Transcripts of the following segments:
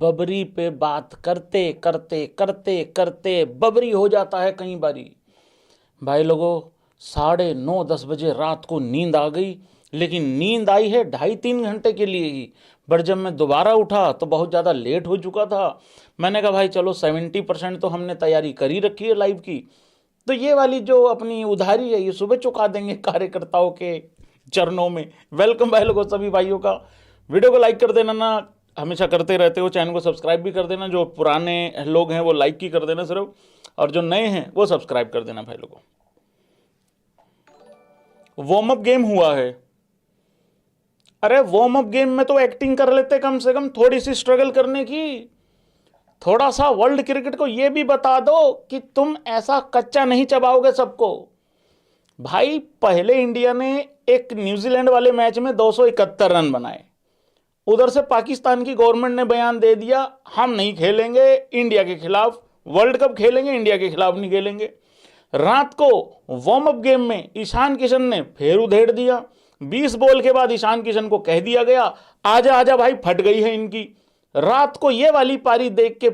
बबरी पे बात करते करते करते करते बबरी हो जाता है कई बारी। भाई लोगों, 9:30-10 बजे रात को नींद आ गई, लेकिन नींद आई है 2.5-3 घंटे के लिए ही। पर जब मैं दोबारा उठा तो बहुत ज़्यादा लेट हो चुका था। मैंने कहा भाई चलो 70% तो हमने तैयारी कर ही रखी है लाइव की, तो ये वाली जो अपनी उधारी है ये सुबह चुका देंगे कार्यकर्ताओं के चरणों में। वेलकम भाई लोगों सभी भाइयों का। वीडियो को लाइक कर देना ना, हमेशा करते रहते हो। चैनल को सब्सक्राइब भी कर देना, जो पुराने लोग हैं वो लाइक ही कर देना सिर्फ, और जो नए हैं वो सब्सक्राइब कर देना भाई लोगों। वार्म अप गेम हुआ है। अरे वार्म अप गेम में तो एक्टिंग कर लेते, कम से कम थोड़ी सी स्ट्रगल करने की। थोड़ा सा वर्ल्ड क्रिकेट को यह भी बता दो कि तुम ऐसा कच्चा नहीं चबाओगे सबको। भाई पहले इंडिया ने एक न्यूजीलैंड वाले मैच में 271 रन बनाए, उधर से पाकिस्तान की गवर्नमेंट ने बयान दे दिया हम नहीं खेलेंगे इंडिया के खिलाफ, वर्ल्ड कप खेलेंगे इंडिया के खिलाफ नहीं खेलेंगे। रात को वार्म अप गेम में ईशान किशन ने फिर उधेड़ दिया। 20 बॉल के बाद ईशान किशन को कह दिया गया आजा आजा भाई, फट गई है इनकी। रात को ये वाली पारी देख के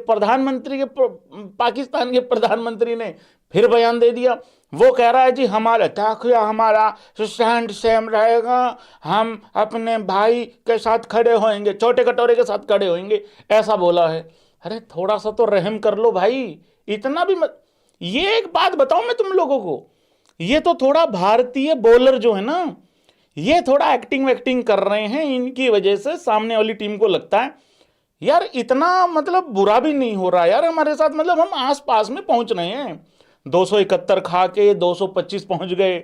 पाकिस्तान के प्रधानमंत्री ने फिर बयान दे दिया। वो कह रहा है जी हमारा क्या, हमारा स्टैंड सेम रहेगा, हम अपने भाई के साथ खड़े होंगे, छोटे कटोरे के साथ खड़े होंगे, ऐसा बोला है। अरे थोड़ा सा तो रहम कर लो भाई, इतना भी मत। ये एक बात बताऊं मैं तुम लोगों को, ये तो थोड़ा भारतीय बॉलर जो है ना, ये थोड़ा एक्टिंग वैक्टिंग कर रहे हैं, इनकी वजह से सामने वाली टीम को लगता है यार इतना मतलब बुरा भी नहीं हो रहा यार हमारे साथ, मतलब हम आस पास में पहुंच रहे हैं। 271 खा के 225 पहुंच गए,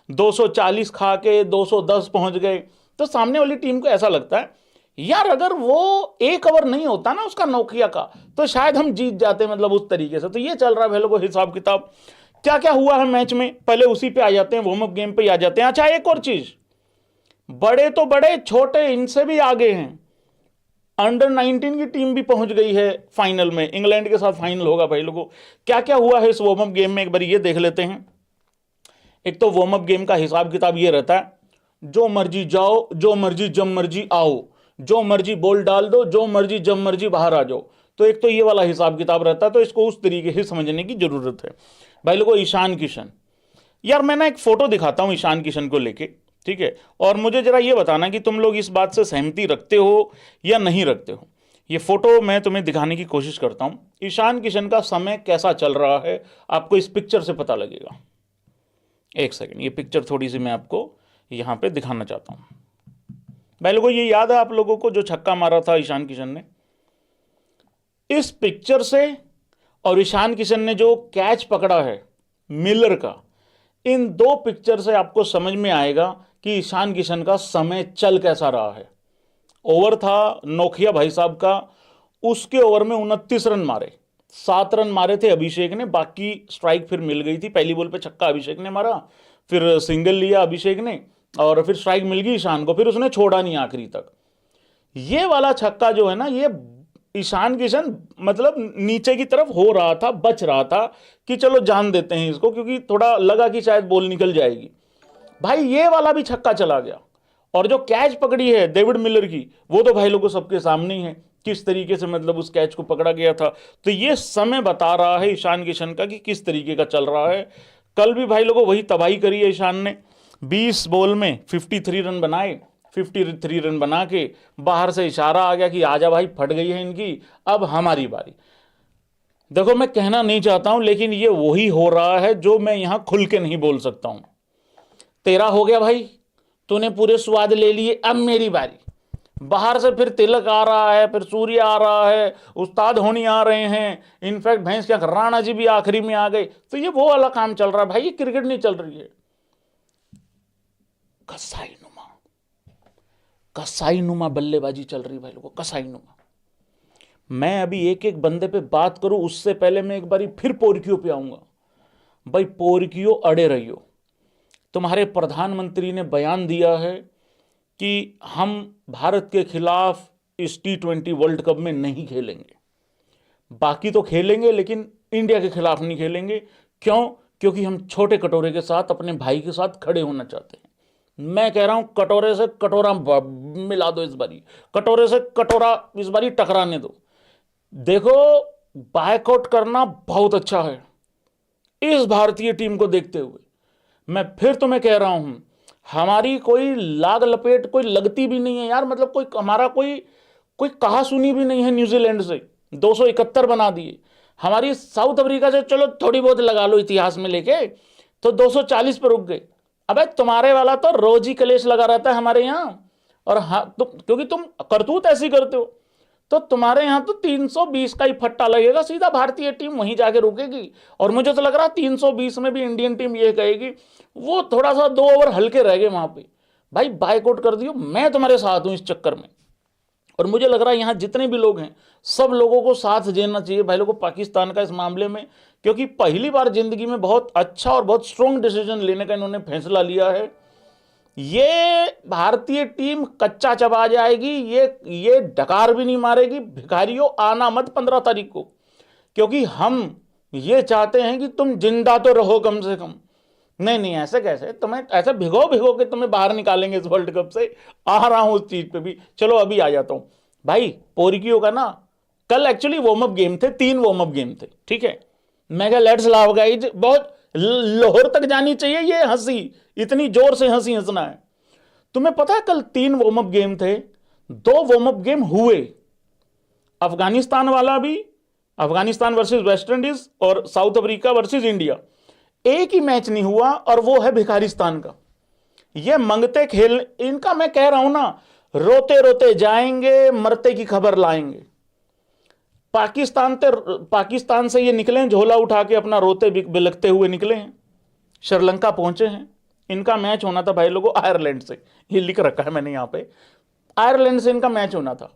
240 खा के 210 पहुंच गए, तो सामने वाली टीम को ऐसा लगता है यार अगर वो एक ओवर नहीं होता ना उसका नोकिया का, तो शायद हम जीत जाते, मतलब उस तरीके से। तो ये चल रहा है भाई लोगों हिसाब किताब। क्या क्या हुआ है मैच में, पहले उसी पे आ जाते हैं, वार्म अप गेम पे आ जाते हैं। अच्छा एक और चीज, बड़े तो बड़े छोटे इनसे भी आगे हैं, अंडर 19 की टीम भी पहुंच गई है फाइनल में, इंग्लैंड के साथ फाइनल होगा भाई लोगों। क्या क्या हुआ है इस वार्म अप गेम में एक बार ये देख लेते हैं। एक तो वार्म अप गेम का हिसाब किताब ये रहता है, जो मर्जी जाओ, जो मर्जी जब मर्जी आओ, जो मर्जी बॉल डाल दो, जो मर्जी जब मर्जी बाहर आ जाओ। तो एक तो ये वाला हिसाब किताब रहता है, तो इसको उस तरीके से समझने की जरूरत है भाई लोगों। ईशान किशन, यार मैं ना एक फोटो दिखाता हूं ईशान किशन को लेके, ठीक है, और मुझे जरा ये बताना कि तुम लोग इस बात से सहमति रखते हो या नहीं रखते हो। ये फोटो मैं तुम्हें दिखाने की कोशिश करता हूं। ईशान किशन का समय कैसा चल रहा है आपको इस पिक्चर से पता लगेगा। एक सेकंड, ये पिक्चर थोड़ी सी मैं आपको यहां पे दिखाना चाहता हूं भाई लोगों। ये याद है आप लोगों को जो छक्का मारा था ईशान किशन ने, इस पिक्चर से और ईशान किशन ने जो कैच पकड़ा है मिलर का, इन दो पिक्चर से आपको समझ में आएगा कि ईशान किशन का समय चल कैसा रहा है। ओवर था नोकिया भाई साहब का, उसके ओवर में 29 रन मारे, 7 रन मारे थे अभिषेक ने, बाकी स्ट्राइक फिर मिल गई थी। पहली बॉल पे छक्का अभिषेक ने मारा, फिर सिंगल लिया अभिषेक ने, और फिर स्ट्राइक मिल गई ईशान को, फिर उसने छोड़ा नहीं आखिरी तक। ये वाला छक्का जो है ना, ये ईशान किशन मतलब नीचे की तरफ हो रहा था, बच रहा था कि चलो जान देते हैं इसको, क्योंकि थोड़ा लगा कि शायद बॉल निकल जाएगी। भाई ये वाला भी छक्का चला गया, और जो कैच पकड़ी है डेविड मिलर की, वो तो भाई लोगों सबके सामने ही है किस तरीके से मतलब उस कैच को पकड़ा गया था। तो ये समय बता रहा है ईशान किशन का कि किस तरीके का चल रहा है। कल भी भाई लोगों वही तबाही करी है ईशान ने, 20 बॉल में 53 रन बनाए, 53 रन बना के बाहर से इशारा आ गया कि आजा भाई फट गई है इनकी, अब हमारी बारी। देखो मैं कहना नहीं चाहता हूं, लेकिन ये वही हो रहा है जो मैं यहां खुल के नहीं बोल सकता हूं। तेरा हो गया भाई, तूने पूरे स्वाद ले लिए, अब मेरी बारी। बाहर से फिर तिलक आ रहा है, फिर सूर्य आ रहा है, उस्ताद होनी आ रहे हैं, इनफैक्ट भैंस क्या राणा जी भी आखिरी में आ गए। तो ये वो वाला काम चल रहा है भाई, ये क्रिकेट नहीं चल रही है। कसाई नुमा बल्लेबाजी चल रही भाई लोगों, कसाई नुमा। मैं अभी एक एक बंदे पे बात करूं उससे पहले मैं एक बारी फिर पोरकियों पे आऊंगा। भाई पोरकियों अड़े रहियो, तुम्हारे प्रधानमंत्री ने बयान दिया है कि हम भारत के खिलाफ इस T20 वर्ल्ड कप में नहीं खेलेंगे, बाकी तो खेलेंगे लेकिन इंडिया के खिलाफ नहीं खेलेंगे। क्यों? क्योंकि हम छोटे कटोरे के साथ अपने भाई के साथ खड़े होना चाहते हैं। मैं कह रहा हूं कटोरे से कटोरा मिला दो इस बारी, कटोरे से कटोरा इस बारी टकराने दो। देखो, बायकॉट करना बहुत अच्छा है इस भारतीय टीम को देखते हुए। मैं फिर तुम्हें कह रहा हूं, हमारी कोई लाग लपेट कोई लगती भी नहीं है यार, मतलब कोई हमारा कोई कोई कहा सुनी भी नहीं है। न्यूजीलैंड से 271 बना दिए, हमारी साउथ अफ्रीका से चलो थोड़ी बहुत लगा लो इतिहास में लेके, तो 240 पर रुक गए। अबे तुम्हारे वाला तो रोज ही कलेश लगा रहता है हमारे यहाँ, और हाँ क्योंकि तुम करतूत ऐसी करते हो, तो तुम्हारे यहां तो 320 का ही फट्टा लगेगा, सीधा भारतीय टीम वहीं जाके रुकेगी। और मुझे तो लग रहा है 320 में भी इंडियन टीम ये कहेगी वो थोड़ा सा 2 ओवर हल्के रह गए वहां पे, भाई बायकॉट कर दियो। मैं तुम्हारे साथ हूं इस चक्कर में, और मुझे लग रहा है यहां जितने भी लोग हैं सब लोगों को साथ देना चाहिए भाई लोगों को पाकिस्तान का इस मामले में, क्योंकि पहली बार जिंदगी में बहुत अच्छा और बहुत स्ट्रॉन्ग डिसीजन लेने का इन्होंने फैसला लिया है। ये भारतीय टीम कच्चा चबा जाएगी, ये डकार भी नहीं मारेगी। भिखारियों आना मत 15 तारीख को, क्योंकि हम ये चाहते हैं कि तुम जिंदा तो रहो कम से कम। नहीं नहीं, ऐसे कैसे, तुम्हें ऐसे भिगो भिगो के तुम्हें बाहर निकालेंगे इस वर्ल्ड कप से। आ रहा हूं उस चीज पे भी, चलो अभी आ जाता हूं भाई। पोर्कियो का ना कल एक्चुअली वार्म अप गेम थे, 3 वार्म अप गेम थे, ठीक है। मेगा लेट्स लाव गाइज, बहुत लाहौर तक जानी चाहिए ये हंसी, इतनी जोर से हंसी हंसना है। तुम्हें पता है कल 3 वार्म अप गेम थे, 2 वार्म अप गेम हुए। अफगानिस्तान वाला भी, अफगानिस्तान वर्सेस वेस्ट इंडीज, और साउथ अफ्रीका वर्सेस इंडिया। एक ही मैच नहीं हुआ, और वो है भिखारिस्तान का। ये मंगते खेल, इनका मैं कह रहा हूं ना, रोते रोते जाएंगे, मरते की खबर लाएंगे। पाकिस्तान से ये निकले झोला उठा के, अपना रोते बिलखते हुए निकले हैं, श्रीलंका पहुंचे हैं। इनका मैच होना था भाई लोगों आयरलैंड से, ये लिख रखा है मैंने यहां पे, आयरलैंड से इनका मैच होना था।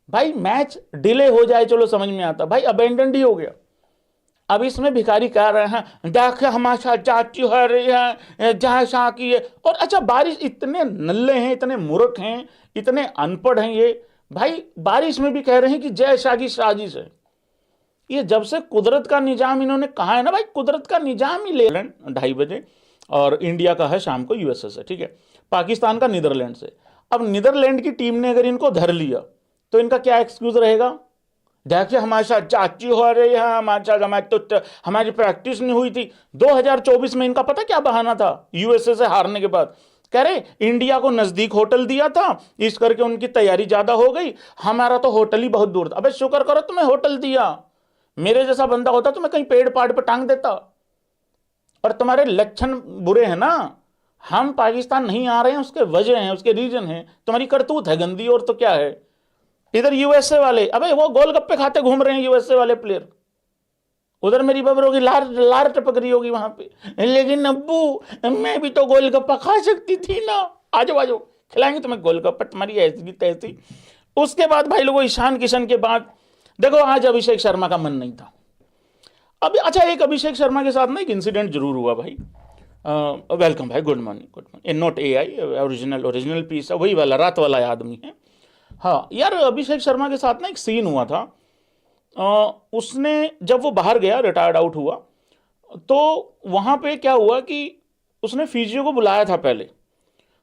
भाई मैच डिले हो जाए चलो समझ में आता, भाई अबेंडेंड ही हो गया। अब इसमें भिखारी कह रहे हैं देख हमारे साथ चाची हो रही है, जहाँ शाह की है। और अच्छा, बारिश, इतने नल्ले हैं, इतने मूर्ख हैं, इतने अनपढ़ हैं ये भाई, बारिश में भी कह रहे हैं कि जय शाह की साजिश है। ये जब से कुदरत का निजाम इन्होंने कहा है ना भाई, कुदरत का निजाम ही ले 2:30 बजे, और इंडिया का है शाम को यूएसए से, ठीक है। पाकिस्तान का नीदरलैंड से। अब नीदरलैंड की टीम ने अगर इनको धर लिया तो इनका क्या एक्सक्यूज रहेगा? देखिए हमारे साथ चाची हो रही है, हमारे साथ तो हमारी प्रैक्टिस नहीं हुई थी। 2024 में इनका पता क्या बहाना था? यूएसए से हारने के बाद कह रहे इंडिया को नजदीक होटल दिया था, इस करके उनकी तैयारी ज्यादा हो गई, हमारा तो होटल ही बहुत दूर था। अबे शुक्र करो तुम्हें होटल दिया, मेरे जैसा बंदा होता तो मैं कहीं पेड़ पाड़ पर टांग देता। और तुम्हारे लक्षण बुरे हैं ना, हम पाकिस्तान नहीं आ रहे हैं उसके वजह हैं, उसके रीजन हैं, तुम्हारी करतूत है गंदी। और तो क्या है, इधर यूएसए वाले, अबे वो गोलगप्पे खाते घूम रहे हैं यूएसए वाले प्लेयर, उधर मेरी बबरों की लार लार टपक रही होगी वहां पे, लेकिन अब्बू मैं भी तो गोलगप्पा खा सकती थी ना, आ जाओ आ जाओ खिलाएंगे तुम्हें गोलगप्पा, तुम्हारी ऐसी भी तैसी। उसके बाद भाई लोगों ईशान किशन के बाद देखो, आज अभिषेक शर्मा का मन नहीं था। अभी अच्छा, एक अभिषेक शर्मा के साथ ना एक इंसिडेंट जरूर हुआ भाई। वेलकम भाई, good morning, good morning. Not AI, original piece है, वही वाला रात वाला आदमी है। हाँ यार, अभिषेक शर्मा के साथ ना एक सीन हुआ था। उसने जब वो बाहर गया, रिटायर्ड आउट हुआ, तो वहाँ पे क्या हुआ कि उसने फिजियो को बुलाया था पहले,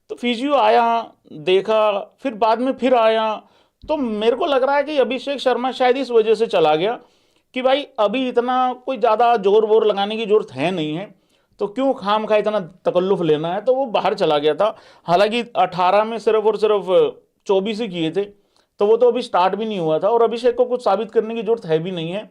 तो फिजियो आया, देखा, फिर बाद में फिर आया। तो मेरे को लग रहा है कि अभिषेक शर्मा शायद इस वजह से चला गया कि भाई अभी इतना कोई ज़्यादा जोर वोर लगाने की जरूरत है नहीं है, तो क्यों खाम खा इतना तकल्लुफ लेना है, तो वो बाहर चला गया था। हालांकि 18 में सिर्फ और सिर्फ 24 ही किए थे, तो वो तो अभी स्टार्ट भी नहीं हुआ था, और अभिषेक को कुछ साबित करने की जरूरत है भी नहीं है।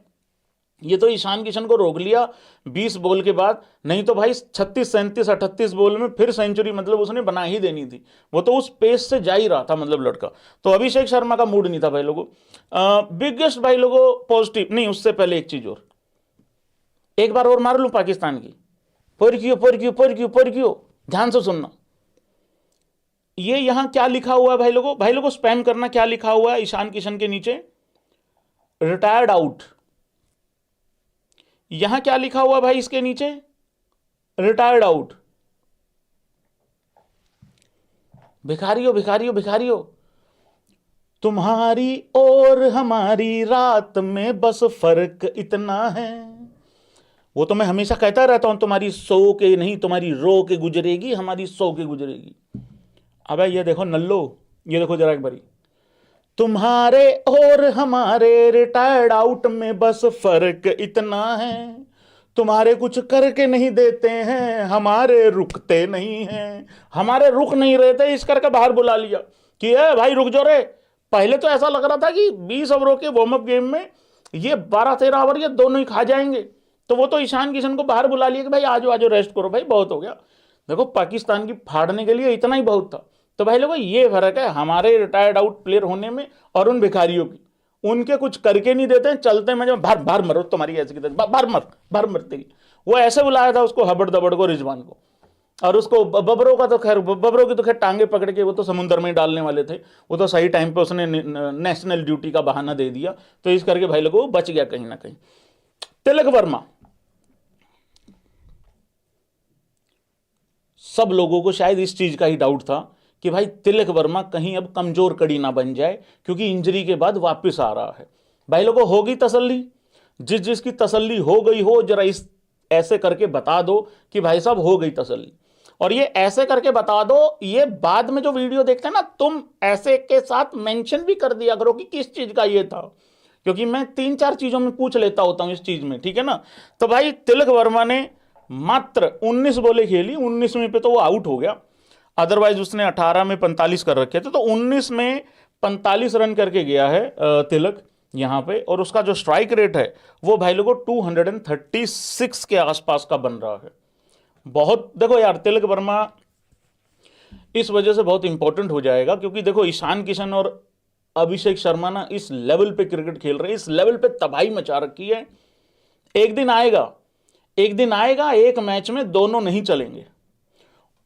ये तो ईशान किशन को रोक लिया 20 बॉल के बाद, नहीं तो भाई 36 37 38 बॉल में फिर सेंचुरी मतलब उसने बना ही देनी थी। वो तो उस पेस से जा ही रहा था मतलब लड़का। तो अभिषेक शर्मा का मूड नहीं था भाई लोगों। बिगेस्ट भाई लोगों पॉजिटिव नहीं, उससे पहले एक चीज और, एक बार और मार लूं पाकिस्तान की, पर क्यों ध्यान से सुनना। ये यहां क्या लिखा हुआ है भाई लोगों स्पैम करना, क्या लिखा हुआ है ईशान किशन के नीचे? Retired out. यहां क्या लिखा हुआ भाई इसके नीचे? Retired out. भिखारियों भिखारियों भिखारियों, तुम्हारी और हमारी रात में बस फर्क इतना है। वो तो मैं हमेशा कहता रहता हूं, तुम्हारी सो के नहीं, तुम्हारी रो के गुजरेगी, हमारी सो के गुजरेगी। अबे ये देखो नल्लो, ये देखो जरा एक बारी, तुम्हारे और हमारे रिटायर्ड आउट में बस फर्क इतना है, तुम्हारे कुछ करके नहीं देते हैं, हमारे रुकते नहीं हैं। हमारे रुक नहीं रहे थे, इस करके बाहर बुला लिया कि है भाई रुक जाओ रे। पहले तो ऐसा लग रहा था कि 20 ओवरों के वार्म अप गेम में ये 12-13 ओवर ये दोनों ही खा जाएंगे, तो वो तो ईशान किशन को बाहर बुला लिया कि भाई आजो आजो रेस्ट करो भाई, बहुत हो गया। देखो पाकिस्तान की फाड़ने के लिए इतना ही बहुत था। तो भाई लोगों ये फर्क है हमारे रिटायर्ड आउट प्लेयर होने में और उन भिखारियों की। उनके कुछ करके नहीं देते हैं, चलते में जब भर भर मरो तुम्हारी ऐसी की भर मरते ही। वो ऐसे बुलाया था उसको हबड़ दबड़ को, रिजवान को, और उसको बबरों का तो खैर, बबरों की तो खैर टांगे पकड़ के वो तो समुद्र में ही डालने वाले थे। वो तो सही टाइम पे उसने नेशनल ड्यूटी का बहाना दे दिया, तो इस करके भाई लोगों बच गया कहीं ना कहीं। तिलक वर्मा, सब लोगों को शायद इस चीज का ही डाउट था कि भाई तिलक वर्मा कहीं अब कमजोर कड़ी ना बन जाए, क्योंकि इंजरी के बाद वापस आ रहा है। भाई लोगों होगी तसल्ली, जिस जिसकी तसल्ली हो गई हो जरा इस ऐसे करके बता दो कि भाई साहब हो गई तसल्ली। और ये ऐसे करके बता दो, ये बाद में जो वीडियो देखते हैं ना, तुम ऐसे के साथ मेंशन भी कर दिया करो कि किस चीज का ये था, क्योंकि मैं 3-4 चीजों में पूछ लेता होता हूं इस चीज में, ठीक है ना। तो भाई तिलक वर्मा ने मात्र 19 बॉलें खेली, 19 पे तो वो आउट हो गया, अदरवाइज उसने 18 में 45 कर रखे थे, तो 19 में 45 रन करके गया है तिलक यहां पे। और उसका जो स्ट्राइक रेट है वो भाई लोगों 236 के आसपास का बन रहा है। बहुत, देखो यार तिलक वर्मा इस वजह से बहुत इंपॉर्टेंट हो जाएगा, क्योंकि देखो ईशान किशन और अभिषेक शर्मा ना इस लेवल पे क्रिकेट खेल रहे हैं, इस लेवल पे तबाही मचा रखी है। एक दिन आएगा, एक दिन आएगा एक मैच में दोनों नहीं चलेंगे,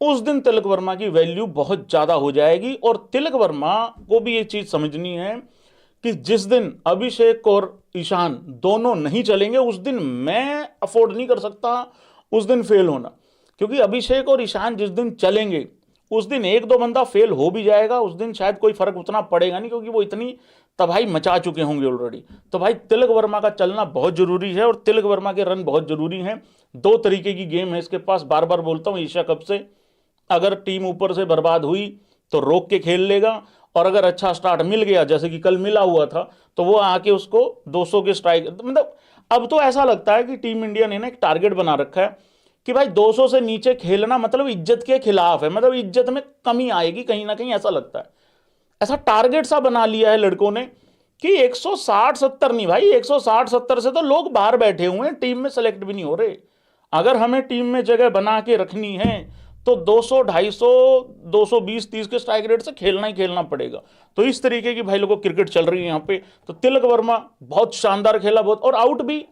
उस दिन तिलक वर्मा की वैल्यू बहुत ज्यादा हो जाएगी। और तिलक वर्मा को भी ये चीज समझनी है कि जिस दिन अभिषेक और ईशान दोनों नहीं चलेंगे, उस दिन मैं अफोर्ड नहीं कर सकता उस दिन फेल होना, क्योंकि अभिषेक और ईशान जिस दिन चलेंगे उस दिन 1-2 बंदा फेल हो भी जाएगा, उस दिन शायद कोई फर्क उतना पड़ेगा नहीं, क्योंकि वो इतनी तबाही मचा चुके होंगे ऑलरेडी। तो भाई तिलक वर्मा का चलना बहुत जरूरी है, और तिलक वर्मा के रन बहुत जरूरी हैं। 2 तरीके की गेम है इसके पास, बार बार बोलता हूं, एशिया कप से अगर टीम ऊपर से बर्बाद हुई तो रोक के खेल लेगा, और अगर अच्छा स्टार्ट मिल गया जैसे कि कल मिला हुआ था, तो वो आके उसको 200 के स्ट्राइक, मतलब अब तो ऐसा लगता है कि टीम इंडिया ने ना एक टारगेट बना रखा है कि भाई 200 से नीचे खेलना मतलब इज्जत के खिलाफ है, मतलब इज्जत में कमी आएगी कहीं ना कहीं, ऐसा लगता है। ऐसा टारगेट सा बना लिया है लड़कों ने कि 160-70 नहीं भाई, 160-70 से तो लोग बाहर बैठे हुए हैं, टीम में सेलेक्ट भी नहीं हो रहे। अगर हमें टीम में जगह बना के रखनी है तो 200, 250, 220-30 के स्ट्राइक रेट से खेलना ही खेलना पड़ेगा। तो इस तरीके की भाई लोगों क्रिकेट चल रही है यहाँ पे। तो तिलक वर्मा बहुत शानदार खेला, बहुत, और आउट भी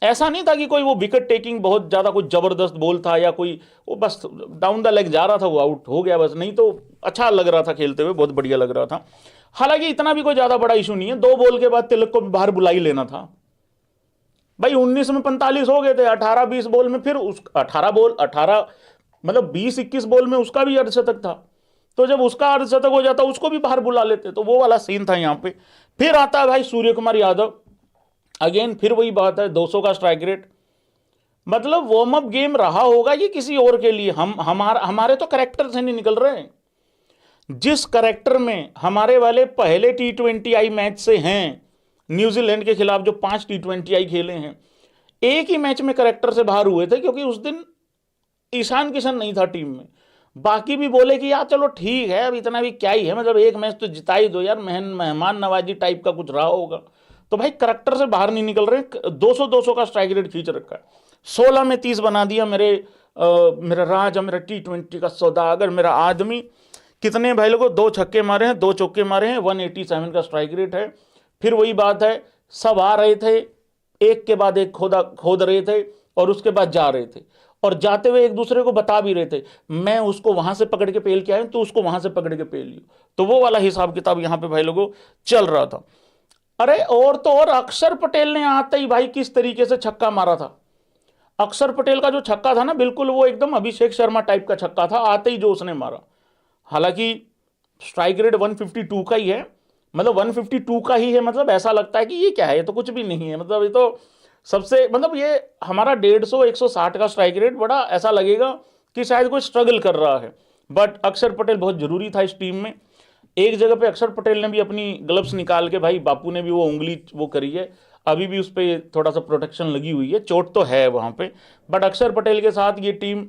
ऐसा नहीं था कि कोई वो विकेट टेकिंग बहुत ज्यादा कोई जबरदस्त बॉल था या कोई वो बस डाउन द लेग जा रहा था, वो आउट हो गया बस, नहीं तो अच्छा लग रहा था खेलते हुए, बहुत बढ़िया लग रहा था। हालांकि इतना भी कोई ज्यादा बड़ा इशू नहीं है, 2 बॉल के बाद तिलक को भी बाहर बुला ही लेना था भाई। 19 में 45 हो गए थे, 18-20 बॉल में फिर उस 18 मतलब 20-21 बॉल में उसका भी अर्धशतक था, तो जब उसका अर्धशतक हो जाता उसको भी बाहर बुला लेते, तो वो वाला सीन था यहाँ पे। फिर आता है भाई सूर्य कुमार यादव, अगेन फिर वही बात है, 200 का स्ट्राइक रेट, मतलब वार्म अप गेम रहा होगा ये किसी और के लिए, हमारे तो करेक्टर से नहीं निकल रहे हैं। जिस करेक्टर में हमारे वाले पहले T20I मैच से हैं, न्यूजीलैंड के खिलाफ जो 5 T20I खेले हैं, एक ही मैच में करेक्टर से बाहर हुए थे, क्योंकि उस दिन ईशान किशन नहीं था टीम में। बाकी भी बोले कि यार चलो ठीक है, अब इतना भी क्या ही है, मतलब एक मैच तो जिता ही दो यार, मेहमान नवाजी टाइप का कुछ रहा होगा। तो भाई करेक्टर से बाहर नहीं निकल रहे, 200 का स्ट्राइक रेट खींच रखा है, 16 में 30 बना दिया। मेरा राज, मेरा T20 का सौदागर, मेरा आदमी, कितने भाई लोगों 2 छक्के मारे हैं, 2 चौके मारे हैं, 187 का स्ट्राइक रेट है। फिर वही बात है, सब आ रहे थे, एक के बाद एक खोद रहे थे, और उसके बाद जा रहे थे, और जाते हुए एक दूसरे को बता भी रहे थे, मैं उसको वहां से पकड़ के पेल के आया तो उसको वहां से पकड़ के पेल लियो। तो वो वाला हिसाब किताब यहां पे भाई लोगों चल रहा था। अरे और तो और अक्षर पटेल ने आते ही भाई किस तरीके से छक्का मारा था। अक्षर पटेल का जो छक्का था ना, बिल्कुल वो एकदम अभिषेक शर्मा टाइप का छक्का था, आते ही जो उसने मारा। हालांकि स्ट्राइक रेट 152 का ही है, मतलब 152 का ही है, मतलब ऐसा लगता है कि ये क्या है, ये तो कुछ भी नहीं है, मतलब ये तो सबसे, मतलब ये हमारा 150-160 का स्ट्राइक रेट बड़ा ऐसा लगेगा कि शायद कोई स्ट्रगल कर रहा है, बट अक्षर पटेल बहुत जरूरी था इस टीम में। एक जगह पे अक्षर पटेल ने भी अपनी ग्लव्स निकाल के, भाई बापू ने भी वो उंगली वो करी है, अभी भी उस पर थोड़ा सा प्रोटेक्शन लगी हुई है, चोट तो है वहां पे, बट अक्षर पटेल के साथ ये टीम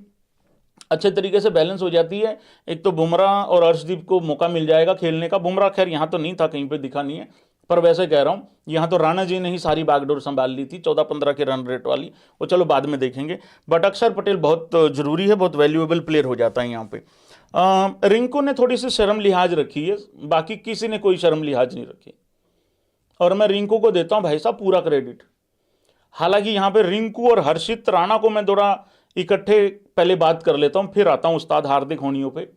अच्छे तरीके से बैलेंस हो जाती है। एक तो बुमराह और अर्शदीप को मौका मिल जाएगा खेलने का, बुमराह खैर यहाँ तो नहीं था, कहीं पे दिखा नहीं है, पर वैसे कह रहा हूँ यहाँ तो राणा जी ने ही सारी बागडोर संभाल ली थी 14-15 के रन रेट वाली, वो चलो बाद में देखेंगे। बट अक्षर पटेल बहुत जरूरी है, बहुत वैल्यूएबल प्लेयर हो जाता है यहाँ पे। रिंकू ने थोड़ी सी शर्म लिहाज रखी है, बाकी किसी ने कोई शर्म लिहाज नहीं रखी, और मैं रिंकू को देता हूँ भाई साहब पूरा क्रेडिट। हालांकि यहाँ पे रिंकू और हर्षित राणा को मैं थोड़ा इकट्ठे पहले बात कर लेता हूँ, फिर आता हूँ उस्ताद हार्दिक होनियों पे।